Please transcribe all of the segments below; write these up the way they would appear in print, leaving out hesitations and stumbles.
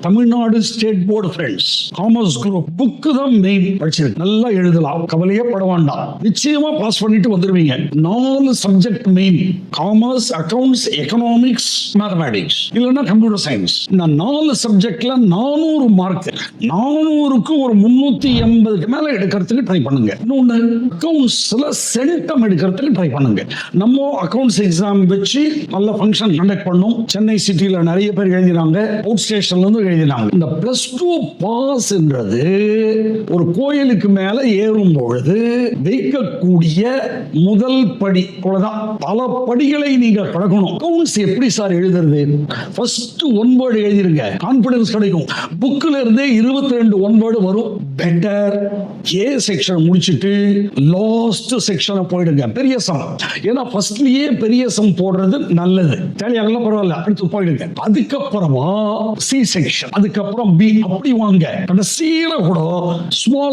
Tamil Nadu state board friends commerce group book தான் main. படிச்சிருக்கு, நல்லா எழுதலாம், கவலையே பட வேண்டாம், நிச்சயமா பாஸ் பண்ணிட்டு வந்துருவீங்க. 4 subject main: commerce, accounts, economics, mathematics, இல்லைன்னா கம்ப்யூட்டர் சயின்ஸ். இந்த 4 சப்ஜெக்ட்ல 400 மார்க். 400க்கு ஒரு 380க்கு மேல எடுக்கிறதுக்கு ட்ரை பண்ணுங்க. இன்னொன்னு, அக்கவுண்ட்ஸ்ல சென்டம் எடுக்கிறதுக்கு ட்ரை பண்ணுங்க. நம்ம அக்கவுண்ட்ஸ் எக்ஸாம் வச்சு நல்ல ஃபங்க்ஷன் கண்டக்ட் பண்ணோம். சென்னை சிட்டில நிறைய பேர் எழுதினாங்க, அவுட் ஸ்டேஷன்ல இருந்து எழுதினாங்க. இந்த +2 பாஸ் என்றது ஒரு கோயிலுக்கு மேல ஏறும் பொழுது வைக்கக்கூடிய முதல் படி. அவ்வளவுதான். பல படிகளை நீங்க கடக்கணும். அக்கவுண்ட்ஸ் எப்படி சார் எழுதுறது? ஃபர்ஸ்ட் 1 வேர்டு எழுதிருங்க, கான்ஃபிடன்ஸ் கிடைக்கும். புக்ல இருந்தே 22 1 வேர்டு வரும். பெட்டர் ஏ செக்ஷன் முடிச்சிட்டு லாஸ்ட் செக்ஷனை போயிடுங்க, பெரிய சம். ஏன்னா ஃபர்ஸ்ட்லயே பெரிய சம் போடுறது நல்லது. தேவையாகலாம் பரவாயில்ல, அடுத்து போயிடுங்க. அதுக்கப்புறமா சி செக்ஷன், அதுக்கப்புறம் பி, அப்படி வாங்க. கடைசியில கூட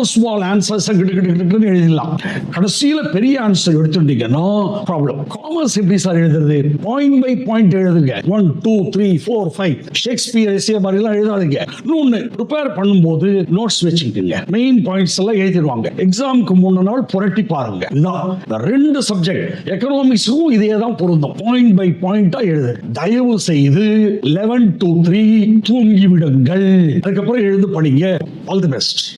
ஸ்மால் ஆன்சர்ஸ் எழுதிடலாம். கடைசியில பெரிய ஆன்சர் எடுத்துட்டீங்கன்னா ப்ராப்ளம். காமர்ஸ் எப்படி சார் எழுதுறது? பாயிண்ட் பை பாயிண்ட் எழுதுங்க. 1 2 3 4 5 ஷேக்ஸ்பியர் எஸ்ஏ மாதிரி எல்லாம் எழுதாதீங்க. இன்னொன்னு, ப்ரிப்பேர் பண்ணும்போது நோட்ஸ் வச்சுக்கிட்டுங்க, மெயின் பாயிண்ட்ஸ் எல்லாம் எழுதிடுவாங்க. எக்ஸாமுக்கு முன்ன நாள் புரட்டி பாருங்க. இதுதான் 2 சப்ஜெக்ட். எக்கனாமிக்ஸுக்கும் இதே தான் பொருந்தும். பாயிண்ட் பை பாயிண்டா எழுது. தயவு செய்து 11 to 3 தூங்கி விடுங்கள். அதுக்கப்புறம் எழுந்து படிங்க. All the best.